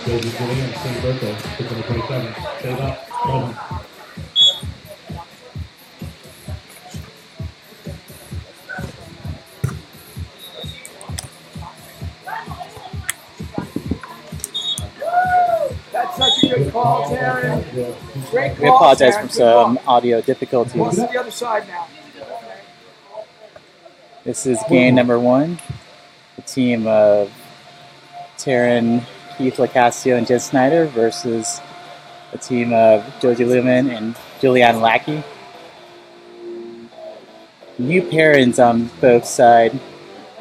Josie Julian, same birthday, 627. Save up, present. That's such a good call, Taryn. Great call. We apologize for some audio difficulties. Look to the other side now. This is game number 1. The team of Taryn, Keith LoCascio, and Jen Snyder versus the team of Josie Lumen and Julianne Lackey. New pairings on both sides.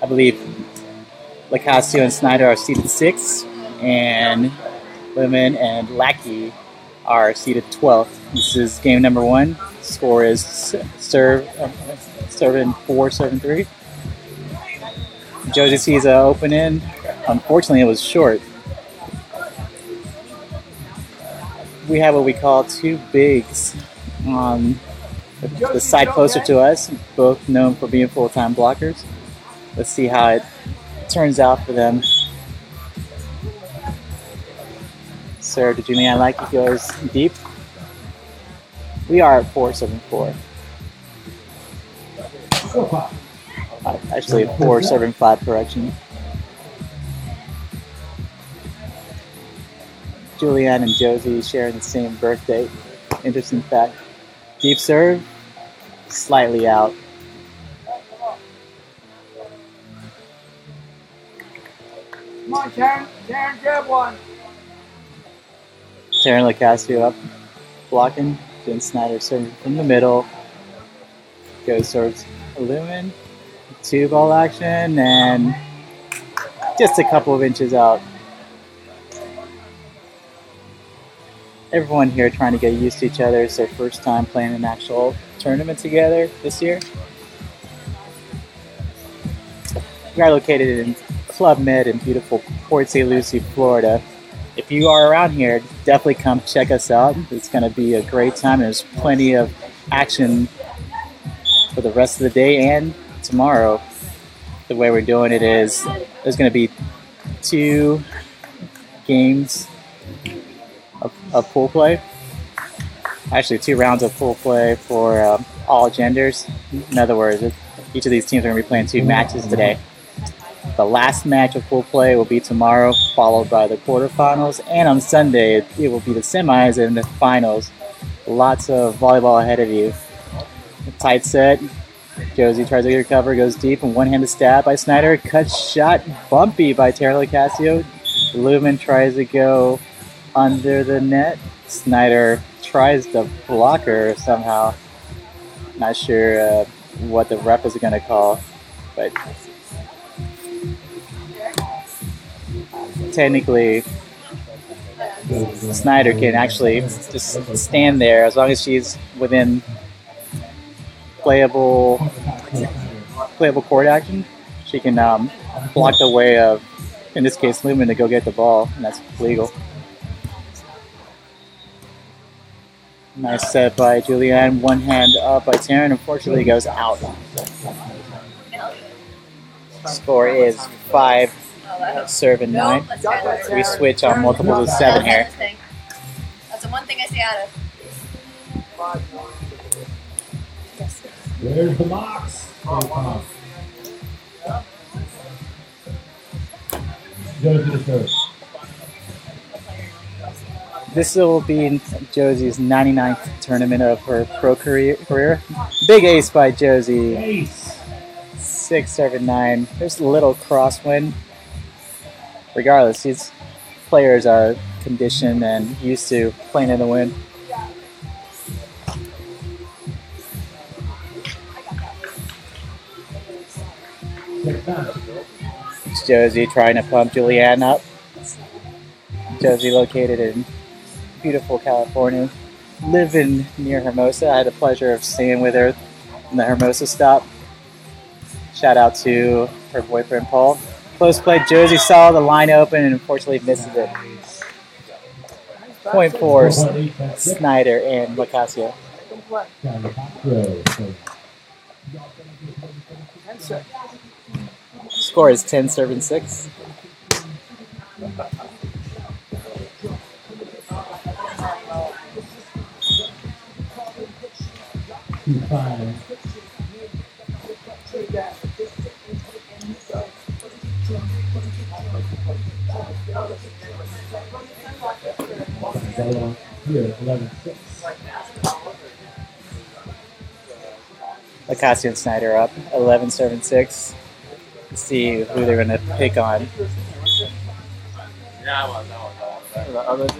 I believe LoCascio and Snyder are seated 6, and Lumen and Lackey are seated 12th. This is game number 1. Score is serving 4, serving 3. Josie sees an open in. Unfortunately, it was short. We have what we call 2 bigs on the side closer to us, both known for being full-time blockers. Let's see how it turns out for them. Serve to Julianne Lackey goes deep. We are at 4-7-4. Actually, 4-7-5 correction. Julianne and Josie sharing the same birthday. Interesting fact. Deep serve, slightly out. Come on, Taryn. Taryn, grab one. Taryn LoCascio up, blocking. Jen Snyder serving from the middle. Goes towards Lumen. 2-ball action, and just a couple of inches out. Everyone here trying to get used to each other. It's their first time playing an actual tournament together this year. We are located in Club Med in beautiful Port St. Lucie, Florida. If you are around here, definitely come check us out. It's going to be a great time. There's plenty of action for the rest of the day and tomorrow. The way we're doing it is there's going to be 2 games of pool play. Actually, 2 rounds of pool play for all genders. In other words, each of these teams are going to be playing 2 matches today. The last match of pool play will be tomorrow, followed by the quarterfinals, and on Sunday it will be the semis and the finals. Lots of volleyball ahead of you. A tight set. Josie tries to recover, goes deep, and one-handed stab by Snyder. Cut shot, bumpy by Taryn LoCascio. Lumen tries to go under the net. Snyder tries to block her somehow. Not sure what the ref is going to call, but technically Snyder can actually just stand there as long as she's within playable court action. She can block the way of, in this case, Lumen to go get the ball, and that's legal. Nice set by Julianne. One hand up by Taryn. Unfortunately, goes out. Score is 5, serving 9. We switch on multiples of 7 here. That's the one thing I stay out of. There's the box. Josie to serve. This will be Josie's 99th tournament of her pro career. Big ace by Josie. Ace. 6-7-9. There's a little crosswind. Regardless, these players are conditioned and used to playing in the wind. It's Josie trying to pump Julianne up. Josie located in beautiful California, living near Hermosa. I had the pleasure of staying with her in the Hermosa stop. Shout out to her boyfriend Paul. Close play. Josie saw the line open and unfortunately misses it. Point for Snyder and LoCascio. Score is 10-6. 2-5. Bella here, 11-6. LoCascio and Snyder up 11-7-6. See who they're going to pick on.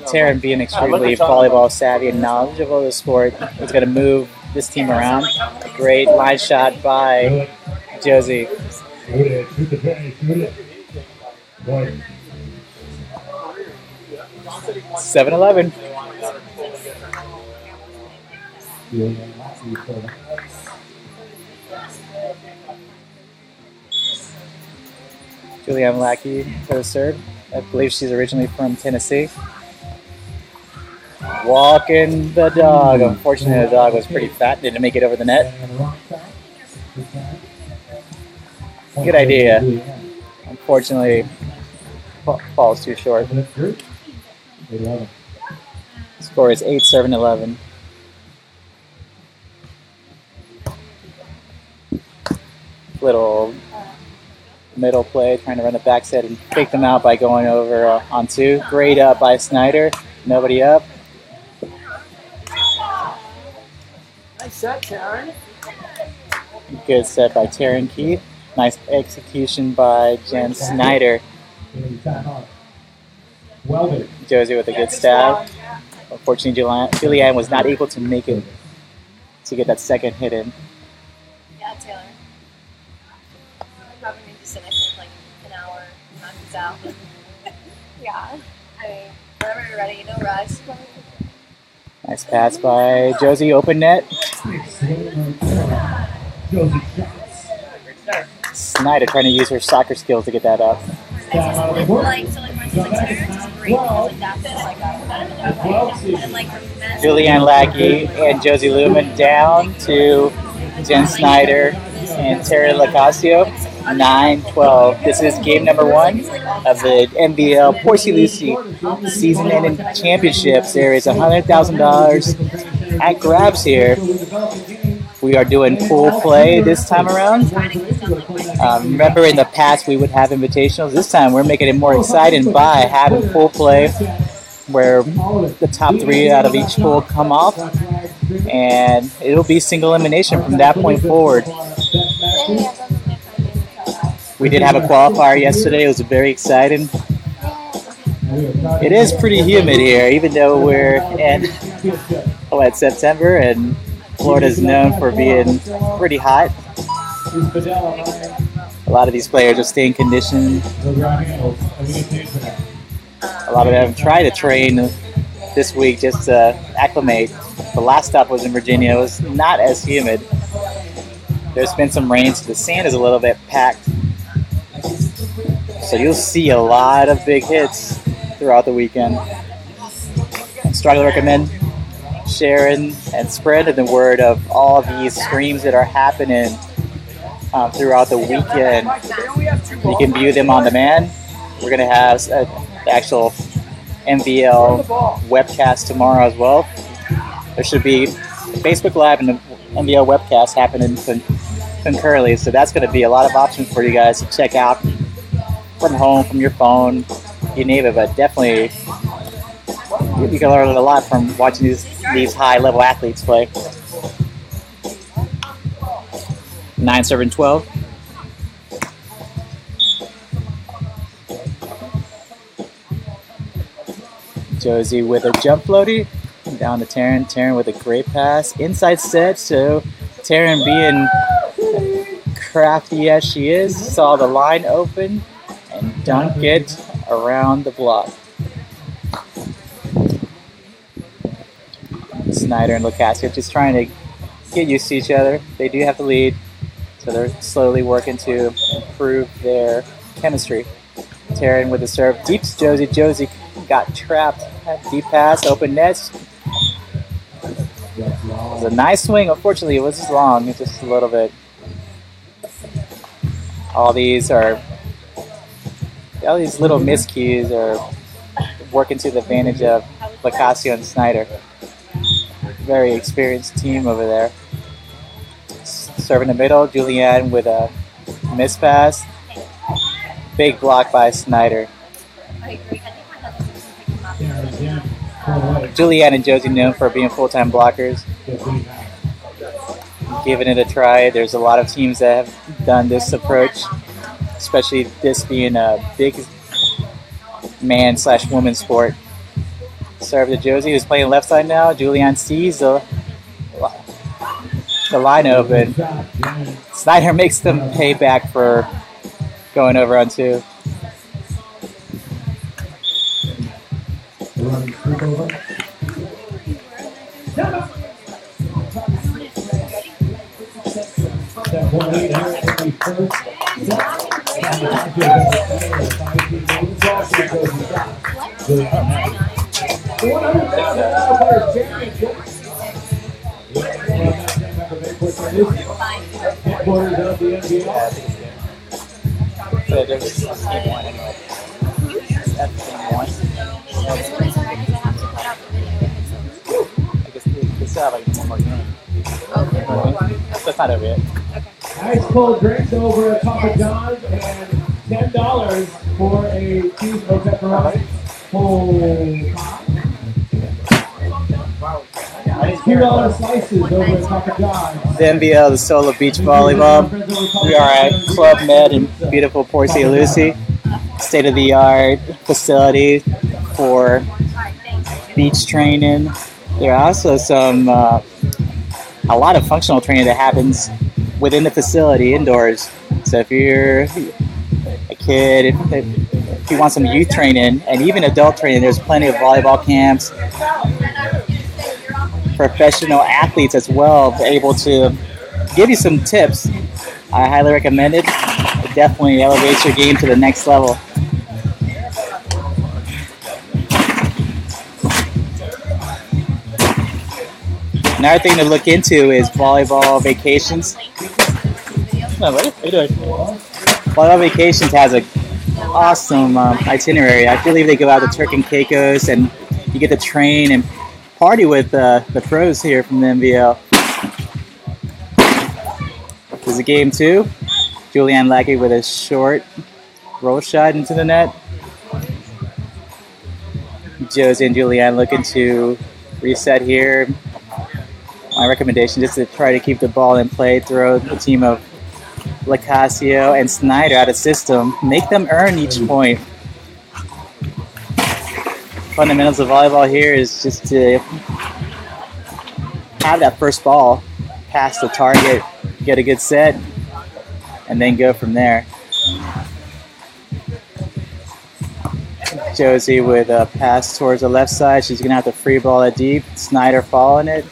Taryn, being extremely volleyball savvy and knowledgeable of the sport, is going to move this team around. Great line shot by Josie. Shoot it, shoot the penny, shoot it. Boy. 7-11. Julianne Lackey for the serve. I believe she's originally from Tennessee. Walking the dog. Unfortunately, the dog was pretty fat. Didn't make it over the net. Good idea. Unfortunately, falls too short. Score is 8-7-11. Little middle play, trying to run the back set and fake them out by going over on two. Great up by Snyder. Nobody up. Nice set, Taryn. Good set by Taryn Keith. Nice execution by Jen Snyder. Josie with a good stab. Unfortunately, Julianne was not able to make it to get that second hit in. Yeah, Taylor. Probably need to sit, I think, like an hour, knock this out. Yeah. I mean, whenever you're ready, no rush. Nice pass by Josie, open net. Snyder trying to use her soccer skills to get that up. Julianne Lackey and Josie Lumen down to Jen Snyder and Terry LoCascio. 9-12. This is game number 1 of the NBL Porcy Lucy season-ending championships. There is $100,000 at grabs here. We are doing pool play this time around. Remember, in the past we would have invitationals. This time we're making it more exciting by having pool play, where the top 3 out of each pool come off, and it'll be single elimination from that point forward. We did have a qualifier yesterday. It was very exciting. It is pretty humid here, even though we're in September, and Florida is known for being pretty hot. A lot of these players are staying conditioned. A lot of them try to train this week just to acclimate. The last stop was in Virginia. It was not as humid. There's been some rain, so the sand is a little bit packed. So you'll see a lot of big hits throughout the weekend. I strongly recommend sharing and spreading the word of all these streams that are happening throughout the weekend. You can view them on demand. We're going to have the actual NBL webcast tomorrow as well. There should be Facebook Live and the NBL webcast happening concurrently, so that's going to be a lot of options for you guys to check out from home, from your phone, you name it. But definitely, you can learn a lot from watching these high-level athletes play. 9-7-12. Josie with a jump floaty. Down to Taryn. Taryn with a great pass. Inside set. So Taryn, being crafty as she is, saw the line open and dunked it around the block. Snyder and LoCascio just trying to get used to each other. They do have the lead, so they're slowly working to improve their chemistry. Taryn with the serve. Deep to Josie. Josie got trapped. Deep pass, open nets. It was a nice swing. Unfortunately, it was long. It's just a little bit. All these little miscues are working to the advantage of LoCascio and Snyder. Very experienced team over there. serve in the middle. Julianne with a miss pass. Big block by Snyder. I agree. I think my husband was picking him up. Yeah, again, full weight. Julianne and Josie known for being full-time blockers. 15 pounds. Giving it a try. There's a lot of teams that have done this approach, especially this being a big man/woman sport. Serve to Josie, who's playing left side now. Julianne sees the line open. Snyder makes them pay back for going over on 2. Running scoop over. Step 1-8 here in the first headquarters of the NBA. So there's game 1 anyway. That's game 1. This one is hard because I have to put out the video if it's over. I guess they still have like one more game. Okay. That's not over yet. Ice cold drinks over at Papa John's and $10 for a cheese or pepperoni whole pie. $2 slices over at Papa John's. The NBL, the Solo Beach Volleyball. We are at Club Med in beautiful Port St. Lucie. State-of-the-art facility for beach training. There are also some a lot of functional training that happens within the facility indoors. So if you're a kid, if you want some youth training and even adult training, there's plenty of volleyball camps. Professional athletes as well, able to give you some tips. I highly recommend it. It definitely elevates your game to the next level. Another thing to look into is volleyball vacations. No, what are you doing? Volleyball Vacations has an awesome itinerary. I believe they go out to Turk and Caicos, and you get to train and party with the pros here from the NBL. This is game 2. Julianne Lackey with a short roll shot into the net. Josie and Julianne looking to reset here. My recommendation is to try to keep the ball in play, throw the team of LoCascio and Snyder out of system, make them earn each point. Fundamentals of volleyball here is just to have that first ball pass the target, get a good set, and then go from there. Josie with a pass towards the left side. She's going to have to free ball it deep. Snyder following it.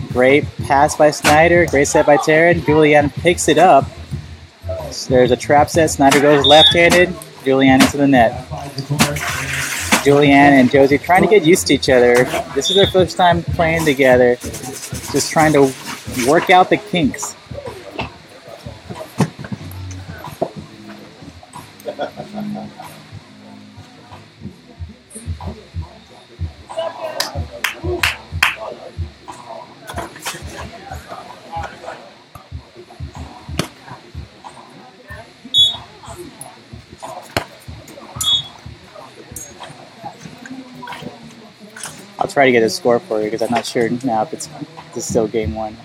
Great pass by Snyder. Great set by Taryn. Julianne picks it up. So there's a trap set. Snyder goes left-handed. Julianne into the net. Julianne and Josie trying to get used to each other. This is their first time playing together. Just trying to work out the kinks. I'll try to get a score for you because I'm not sure now if it's still game 1.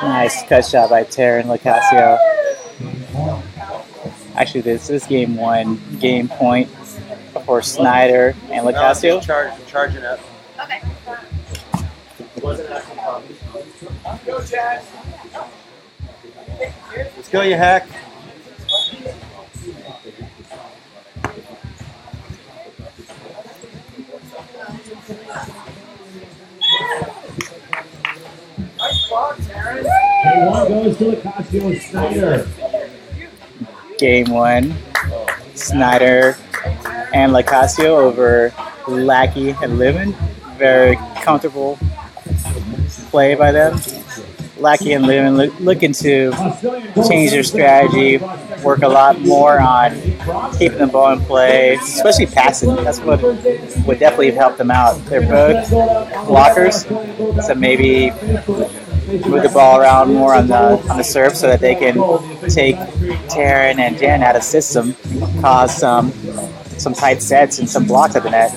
Nice cut shot by Taryn LoCascio. Actually, this is game 1, game point for Snyder and LoCascio. Charging up. Okay. Go, Chad. Let's go, you hack. Nice Game one goes to LoCascio Snyder. Game one, Snyder and LoCascio over Lackey and Lemon. Very comfortable play by them. Lackey and Lemon looking to change their strategy, work a lot more on keeping the ball in play, especially passing. That's what would definitely help them out. They're both blockers, so maybe move the ball around more on the serve so that they can take Taryn and Jen out of system, cause some tight sets and some blocks at the net.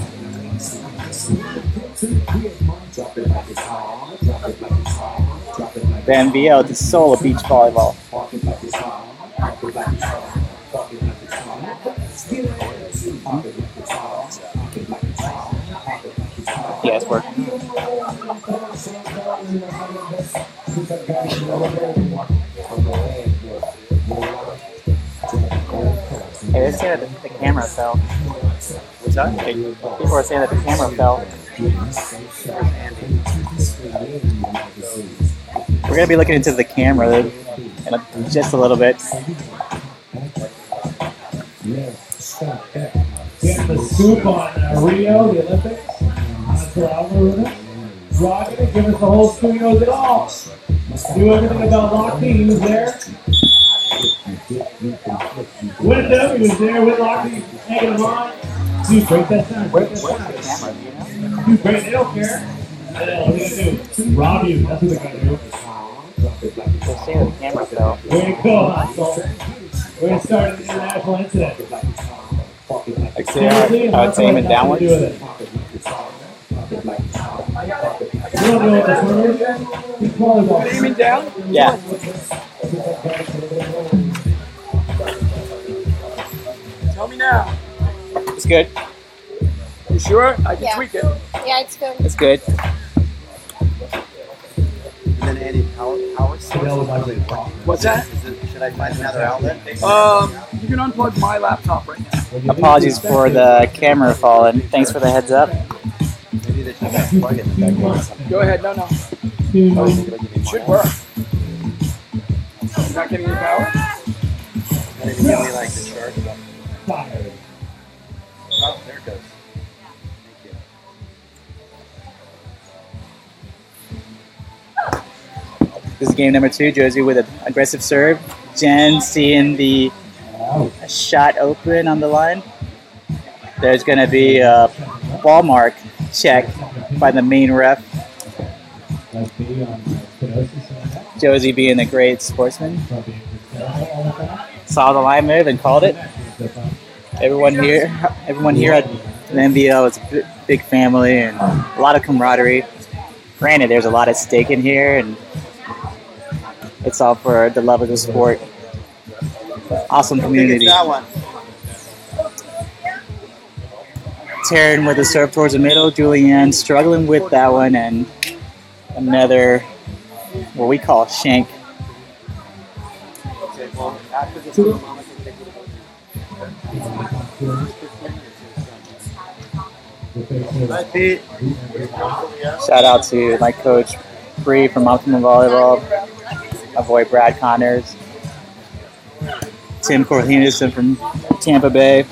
Then VO to solo beach volleyball. Yeah, it's working. Hey, they say that the camera fell. What's that? People are saying that the camera fell. We're going to be looking into the camera in just a little bit. Getting the scoop on Rio, the Olympics. Rocket, give us the whole scoop, he knows it all. Knew everything about Lackey, he was there. With them, he was there with Lackey, taking him on. Dude, break that sound, break that sound. Dude, great, they don't care. What are they going to do? Rob you, that's what they're going to do. They're saying the camera fell. Way to go, Haskell. We're going to start an international incident. I would say aim it downwards. You don't know what the word is? Volleyball. Aiming down? Yeah. Tell me now. It's good. You sure? I can Yeah. tweak it. Yeah, it's good. It's good. And then Andy, how is What's that? should I find another outlet? You can unplug my laptop right now. Apologies for the camera falling. Thanks for the heads up. Maybe they should plug it in the back or something. Go ahead. No. It should work. You're not getting any power? Maybe give me like the charge. Oh, there it goes. Thank you. This is game number 2. Josie with an aggressive serve. Jen seeing the shot open on the line. There's going to be a ball mark check by the main ref. Josie being a great sportsman. Saw the line move and called it. Everyone here at the NBL is a big family and a lot of camaraderie. Granted, there's a lot at stake in here, and it's all for the love of the sport. Awesome community. That one. Taryn with a serve towards the middle. Julianne struggling with that one, and another, what we call shank. Okay, well, after this little moment, we take Hi, Pete. Shout out to my coach, Bree from Optimum Volleyball. My boy, Brad Connors. Tim Corleonison from Tampa Bay.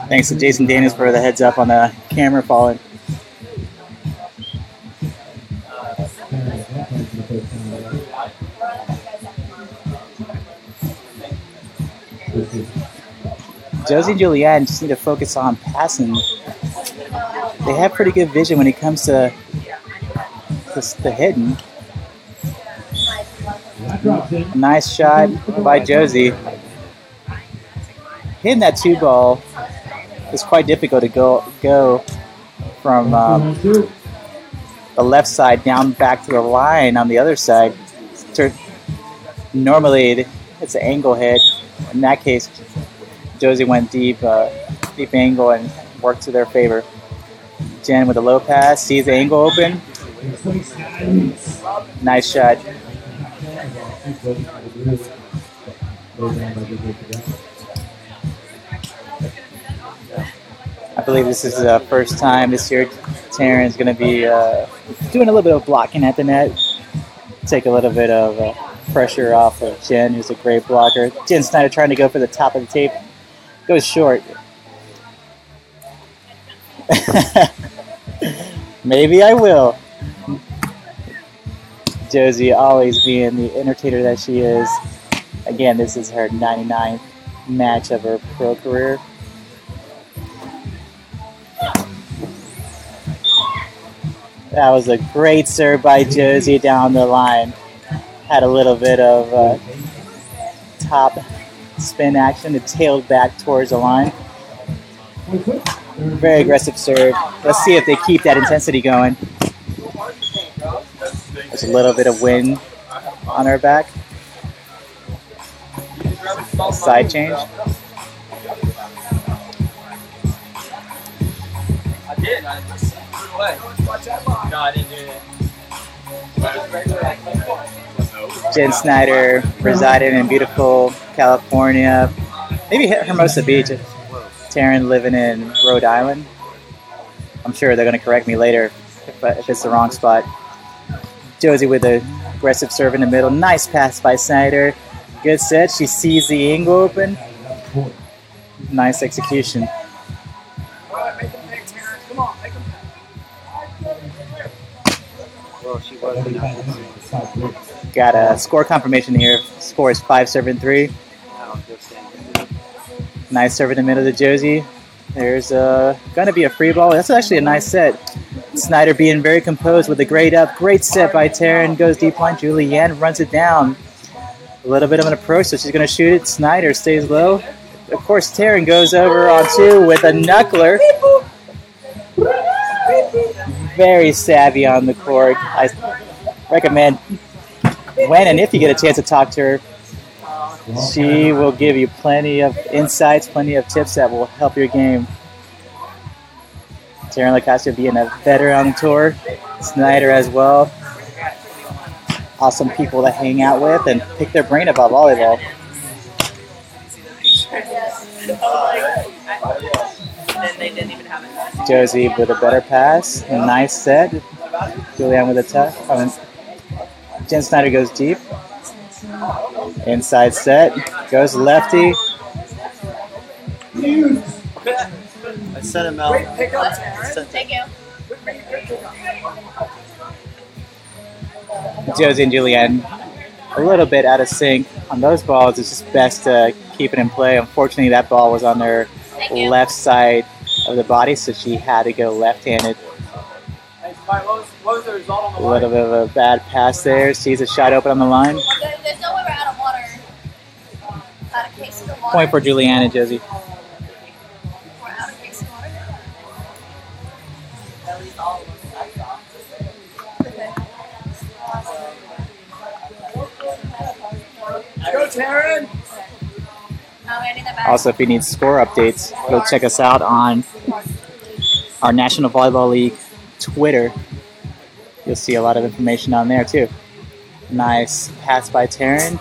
Thanks to Jason Daniels for the heads up on the camera falling. Josie and Julianne just need to focus on passing. They have pretty good vision when it comes to the hitting. Nice shot by Josie. Hitting that 2 ball is quite difficult to go from the left side down back to the line on the other side. Normally it's an angle hit. In that case, Josie went deep angle and worked to their favor. Jen with a low pass, sees the angle open. Nice shot. believe this is the first time this year Taryn's going to be doing a little bit of blocking at the net. Take a little bit of pressure off of Jen, who's a great blocker. Jen Snyder trying to go for the top of the tape. Goes short. Maybe I will. Josie always being the entertainer that she is. Again, this is her 99th match of her pro career. That was a great serve by Josie down the line. Had a little bit of top spin action. It tailed back towards the line. Very aggressive serve. Let's see if they keep that intensity going. There's a little bit of wind on her back. Side change. I did. I threw it away. No, I didn't do it. Jen Snyder resided in beautiful California, maybe Hermosa Beach. Taryn living in Rhode Island. I'm sure they're going to correct me later if it's the wrong spot. Josie with an aggressive serve in the middle. Nice pass by Snyder. Good set. She sees the angle open. Nice execution. All right, make him pick, Terrence. Come on, make him pick. Well, she wasn't. Got a score confirmation here. Score is 5-7-3. Nice serve in the middle to Josie. There's going to be a free ball. That's actually a nice set. Snyder being very composed with a great up. Great set by Taryn. Goes deep line. Julianne runs it down. A little bit of an approach, so she's going to shoot it. Snyder stays low. Of course, Taryn goes over on two with a knuckler. Very savvy on the court. I recommend when and if you get a chance to talk to her, she will give you plenty of insights, plenty of tips that will help your game. Taryn LoCascio being a veteran on the tour. Snyder as well. Awesome people to hang out with and pick their brain about volleyball. Josie with a better pass. A nice set. Julianne with a tough. Jen Snyder goes deep. Inside set. Goes lefty. I sent him out. Great pick up, Terrence. Thank you. Josie and Julianne a little bit out of sync on those balls. It's just best to keep it in play. Unfortunately, that ball was on her left side of the body, so she had to go left-handed. What was the result on the A little bit of a bad pass there. Sees a shot open on the line. There's no way we're out of water. Out of case of the water. Point for Julianne and Josie. We're out of case of water. At least all of us. Go, Taryn. Also, if you need score updates, go check us out on our National Volleyball League Twitter. You'll see a lot of information on there too. Nice pass by Taryn.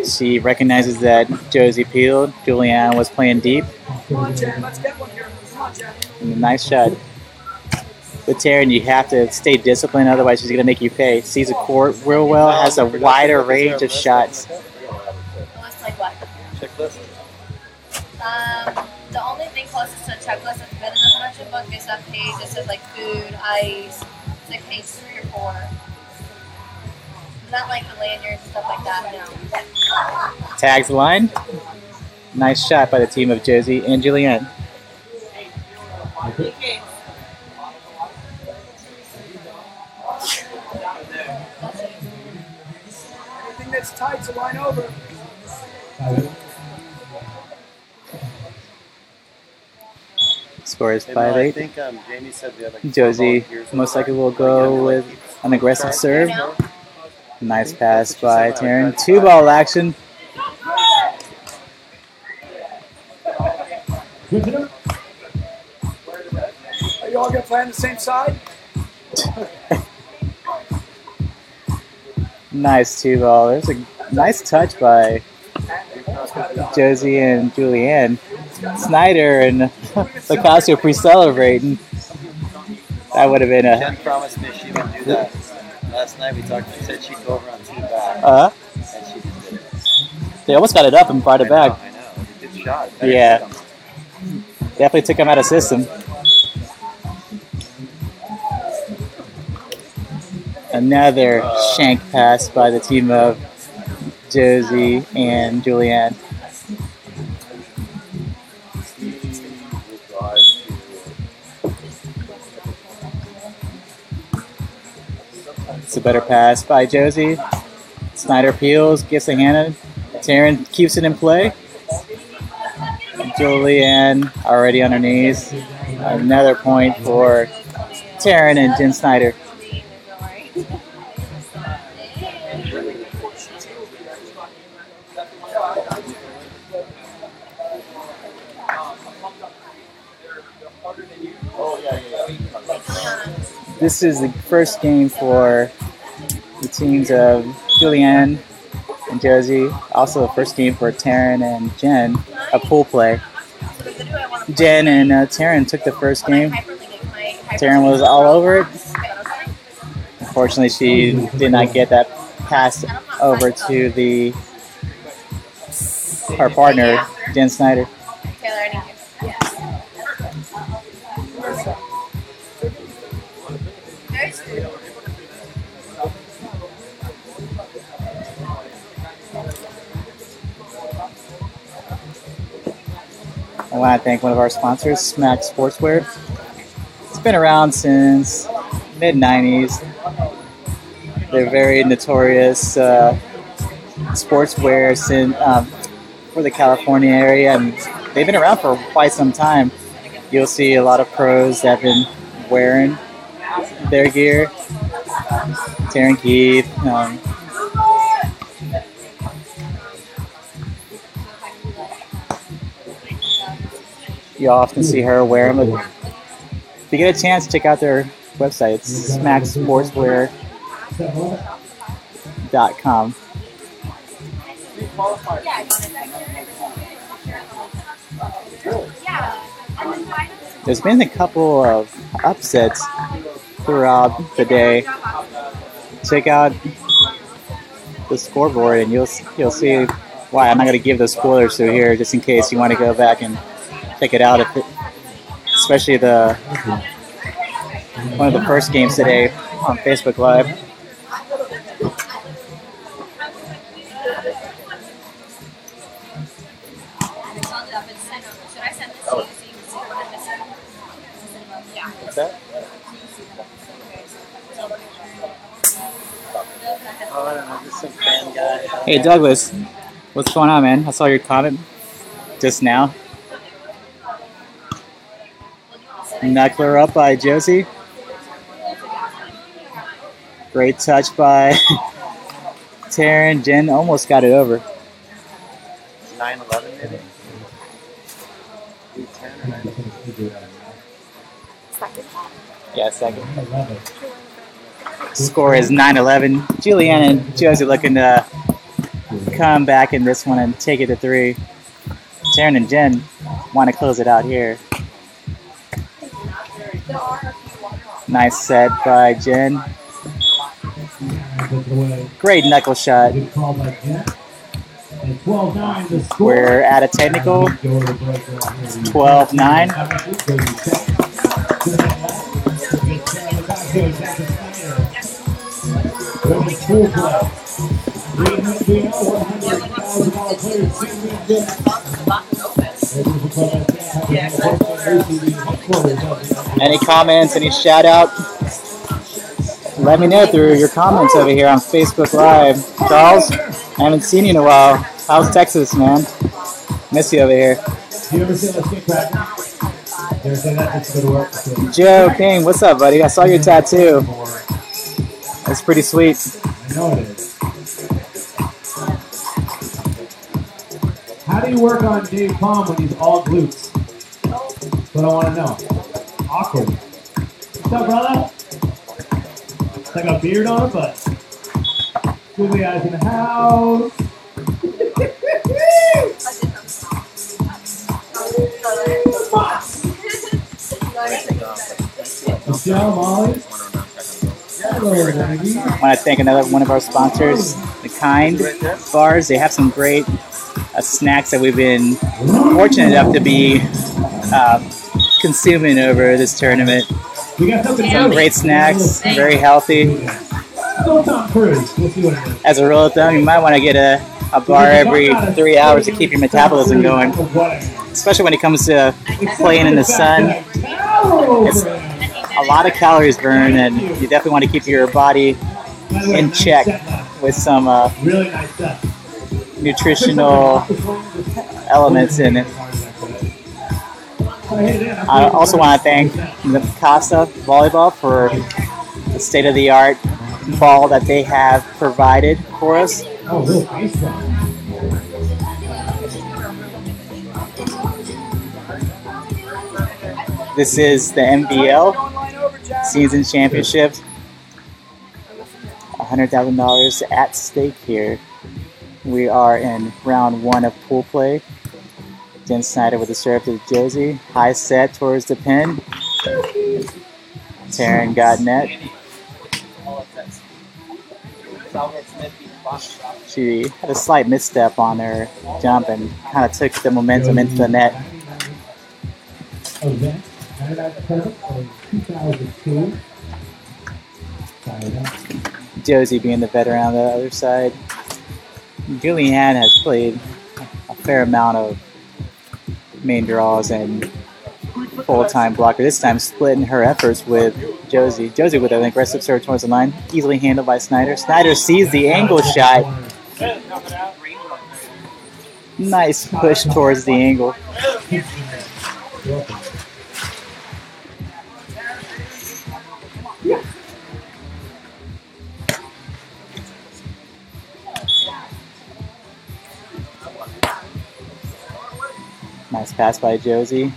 She recognizes that Josie peeled. Julianne was playing deep. Come on, Jen. Let's get one here. Come on, Jen. Nice shot. With Taryn, you have to stay disciplined, otherwise she's going to make you pay. Sees a court real well, has a wider range of shots. Like what? Checklist. The only thing closest to a checklist that's been in the production book is that page that says like food, ice. It's like page 3 or 4. Not like the lanyards and stuff like that, no. Tags the line. Nice shot by the team of Josie and Julianne. Anything that's tight to line over. Score is I 5-8. think Jamie said the other. Josie most likely will go with an aggressive serve. Nice pass by Taryn. 2-ball action. Are you all going to play on the same side? Nice 2-ball. There's a nice touch by Josie and Julianne. Snyder and LoCascio pre-celebrating. That would have been a. Jen promised me she would do that. Last night we talked. She said she'd go over on 2 back. Uh-huh. And she just did it. They almost got it up and brought it back. I know. It was a good shot. Yeah. Definitely took him out of system. Another shank pass by the team of Josie and Julianne. It's a better pass by Josie. Snyder peels, gives a hand. Taryn keeps it in play. Julianne already on her knees. Another point for Taryn and Jen Snyder. This is the first game for the teams of Julianne and Josie. Also the first game for Taryn and Jen, a pool play. Jen and Taryn took the first game. Taryn was all over it. Unfortunately, she did not get that pass over to her partner, Jen Snyder. I want to thank one of our sponsors, Smack Sportswear. It's been around since mid-90s. They're very notorious sportswear for the California area, and they've been around for quite some time. You'll see a lot of pros that have been wearing their gear. Taryn Keith. You often see her wear them. If you get a chance, check out their website. It's smacksportswear.com. There's been a couple of upsets throughout the day. Check out the scoreboard and you'll see why. I'm not going to give the spoilers through here just in case you want to go back and check it out, especially one of the first games today on Facebook Live. What's that? Oh, I don't know, just some fan guy. Hey Douglas, what's going on, man? I saw your comment just now. Knuckler up by Josie. Great touch by Taryn. Jen almost got it over. 9-11 maybe? 10 or 9? Yeah, second. Score is 9-11. Julianne and Josie looking to come back in this one and take it to 3. Taryn and Jen want to close it out here. Nice set by Jen. Great knuckle shot. We're at a technical. 12-9. Any comments, any shout out? Let me know through your comments over here on Facebook Live. Charles, I haven't seen you in a while. How's Texas, man? Miss you over here. Joe King, what's up, buddy? I saw your tattoo. That's pretty sweet. I know it is. How do you work on Dave Palm when he's all glutes? That's what I want to know. Awkward. What's up, brother? It's like a beard on, but googly eyes in the house. spots. Michelle, Molly. Hello, baby. I want to thank another one of our sponsors, The Kind Bars. They have some great snacks that we've been fortunate enough to be consuming over this tournament. We got something Some great snacks, very healthy. Tom Cruise. We'll see what it is. As a rule of thumb, you might want to get a bar every 3 hours to keep your metabolism going, especially when it comes to playing in the sun. It's a lot of calories burned, and you definitely want to keep your body in check with some Really nice stuff. nutritional elements in it. I also want to thank LoCascio Volleyball for the state-of-the-art ball that they have provided for us. Oh, real baseball. This is the MVL Season Championship. $100,000 at stake here. We are in round 1 of pool play. Jen Snyder with the serve to Josie. High set towards the pin. Taryn got net. She had a slight misstep on her jump and kind of took the momentum into the net. Event, Perfect of 2002. Josie being the veteran on the other side. Julianne has played a fair amount of main draws and full-time blocker. This time splitting her efforts with Josie. Josie with an aggressive serve towards the line. Easily handled by Snyder. Snyder sees the angle shot. Nice push towards the angle. Nice pass by Josie.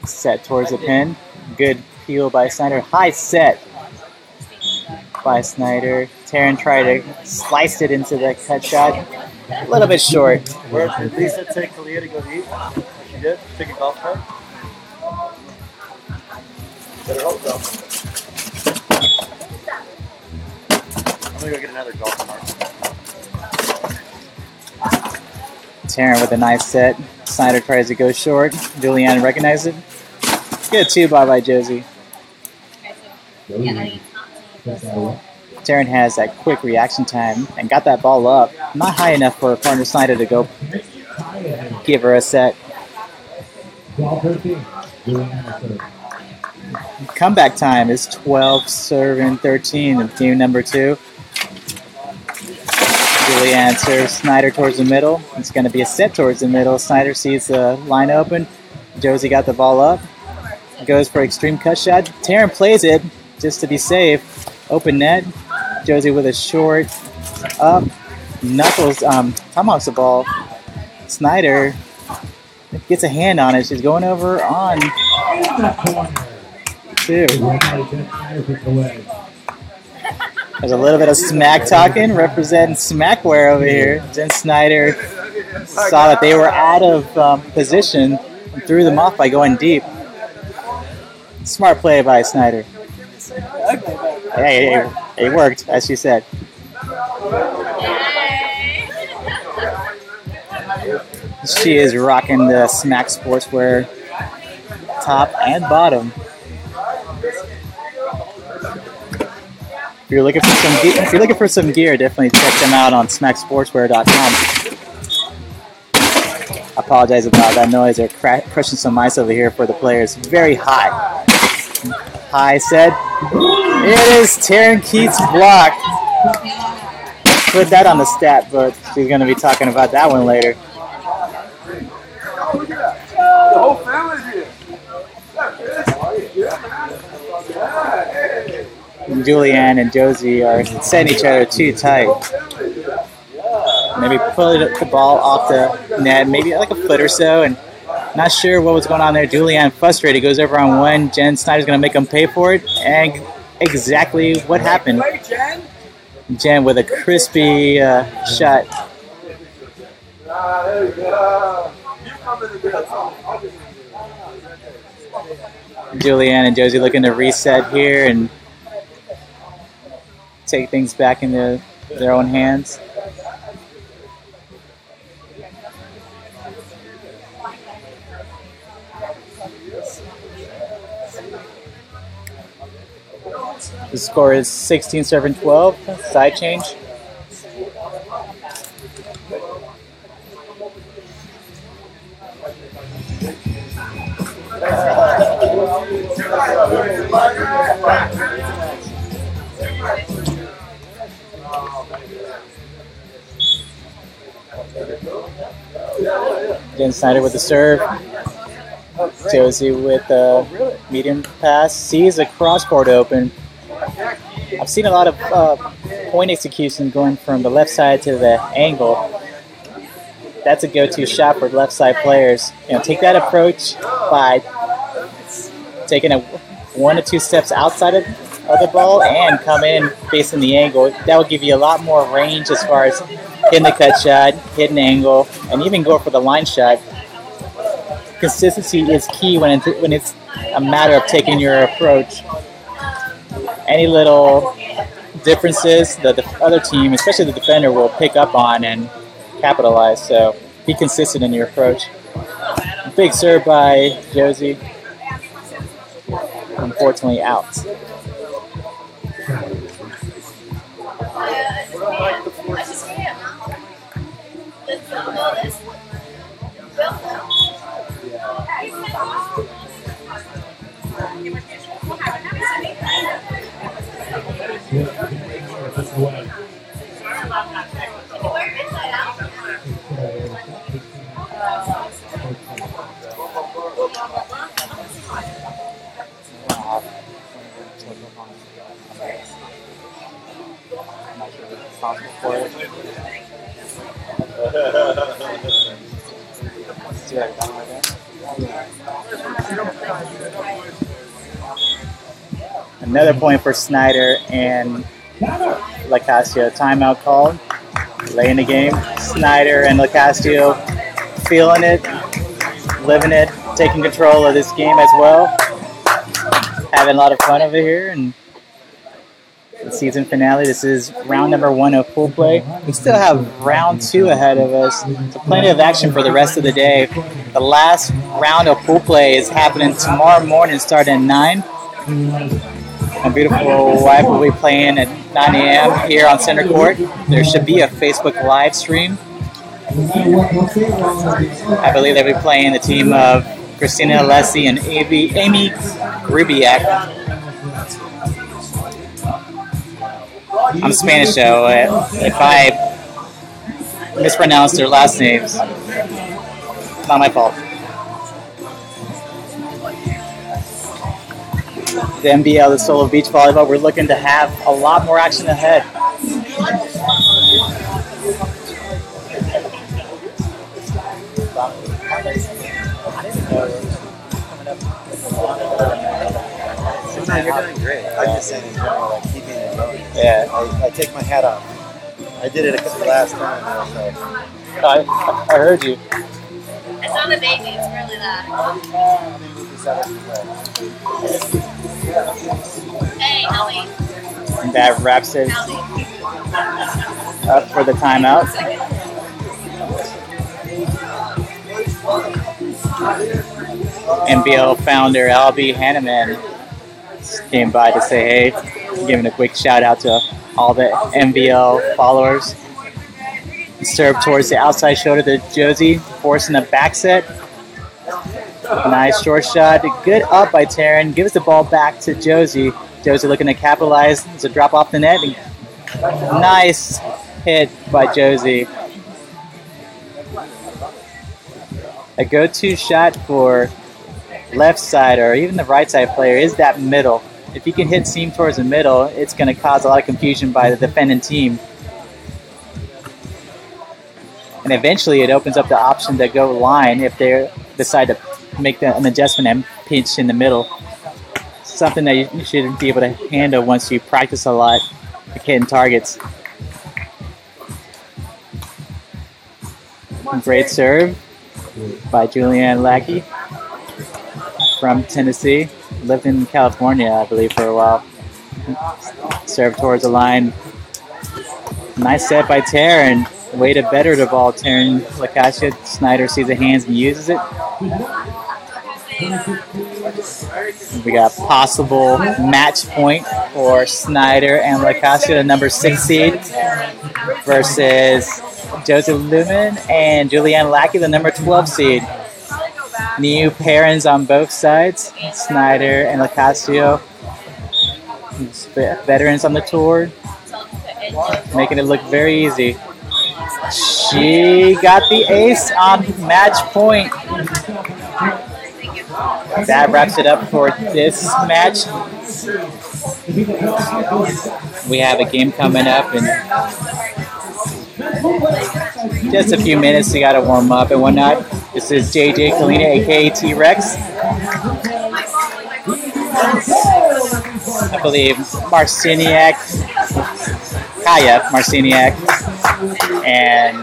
Set towards the pin. Good peel by Snyder. High set by Snyder. Taryn tried to slice it into the cut shot. A little bit short. Where did Lisa take Kalia to go eat? She did? Take a golf cart? Better hope so. I'm gonna go get another golf cart. Taryn with a nice set. Snyder tries to go short. Julianne recognizes it. Good 2-ball by Josie. Taryn has that quick reaction time and got that ball up. Not high enough for partner Snyder to go give her a set. Comeback time is 12 serving 13 of game number 2. Julianne serves Snyder towards the middle. It's going to be a set towards the middle. Snyder sees the line open. Josie got the ball up. Goes for extreme cut shot. Taryn plays it just to be safe. Open net. Josie with a short up. Knuckles tomahawks the ball. Snyder gets a hand on it. She's going over on 2. There's a little bit of smack talking, representing Smackware over here. Jen Snyder saw that they were out of position and threw them off by going deep. Smart play by Snyder. Hey, it worked, as she said. She is rocking the Smack Sportswear top and bottom. If you're looking for some gear, definitely check them out on smacksportswear.com. I apologize about that noise. They're crushing some ice over here for the players. Very high. High set. It is Taryn Keats' block. Put that on the stat book. She's going to be talking about that one later. The whole family's here. Julianne and Josie are setting each other too tight. Maybe pull the ball off the net, maybe like a foot or so, and not sure what was going on there. Julianne frustrated, goes over on 1. Jen Snyder's going to make them pay for it, and exactly what happened. Jen with a crispy shot. Julianne and Josie looking to reset here and take things back into their own hands. The score is 16-7-12, side change. Again, Snyder with the serve. Josie with a medium pass. Sees a crosscourt open. I've seen a lot of point execution going from the left side to the angle. That's a go-to shot for left side players. Take that approach by taking a 1 to 2 steps outside of the ball and come in facing the angle. That will give you a lot more range as far as hitting the cut shot, hitting angle, and even go for the line shot. Consistency is key when it's a matter of taking your approach. Any little differences the other team, especially the defender, will pick up on and capitalize. So be consistent in your approach. Big serve by Josie. Unfortunately out. Another point for Snyder and LoCascio. Timeout called. Late in the game. Snyder and LoCascio feeling it, living it, taking control of this game as well. Having a lot of fun over here. And the season finale. This is round number 1 of pool play. We still have round 2 ahead of us. So plenty of action for the rest of the day. The last round of pool play is happening tomorrow morning, starting at 9. My beautiful wife will be playing at 9 a.m. here on Center Court. There should be a Facebook live stream. I believe they'll be playing the team of Christina Alessi and Amy Grubiak. I'm Spanish, so if I mispronounce their last names, not my fault. The NBL, the Solo Beach Volleyball, we're looking to have a lot more action ahead. No, you're doing great. I'm just saying in general, like keeping it going. Yeah. I take my hat off. I did it last time. So. I heard you. It's not a baby, it's really that. Hey, Ellie. And that wraps it up for the timeout. NBL founder Albie Hanneman came by to say hey, giving a quick shout out to all the NBL followers. Serve towards the outside shoulder to Josie, forcing a back set. Nice short shot. Good up by Taryn. Gives the ball back to Josie. Josie looking to capitalize. It's a drop off the net. Nice hit by Josie. A go-to shot for left side or even the right side player is that middle. If you can hit seam towards the middle, it's going to cause a lot of confusion by the defending team. And eventually it opens up the option to go line if they decide to make an adjustment and pinch in the middle. Something that you should be able to handle once you practice a lot hitting targets. Great serve. by Julianne Lackey from Tennessee. Lived in California, I believe, for a while. Served towards the line. Nice set by Taryn. Way to better the ball, Taryn LoCascio. Snyder sees the hands and uses it. We got possible match point for Snyder and LoCascio, the number 6 seed, versus Joseph Lumen and Julianne Lackey, the number 12 seed. New pairings on both sides, Snyder and LoCascio. Veterans on the tour, making it look very easy. She got the ace on match point. That wraps it up for this match. We have a game coming up in just a few minutes. We got to warm up and whatnot. This is JJ Kalina, aka T-Rex. I believe Kaya Marciniak, and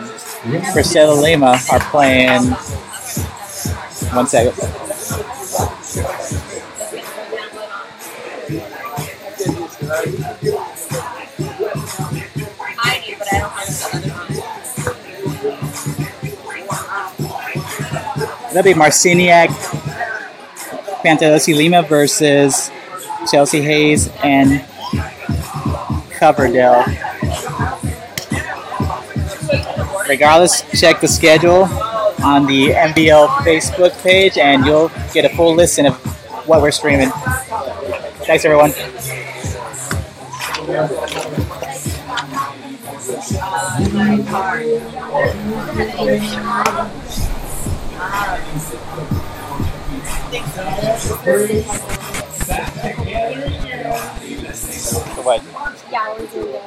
Priscilla Lima are playing. One second. That'll be Marciniak, Pantelosi Lima versus Chelsea Hayes and Coverdale. Regardless, check the schedule on the MBL Facebook page and you'll get a full listen of what we're streaming. Thanks, everyone. What? Yeah, we're doing it.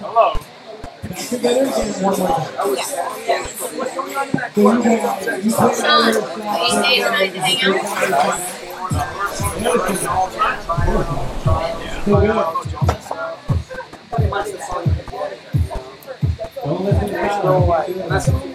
Hello. Together and one more time. Sean, 8 days and I to hang out. Don't listen to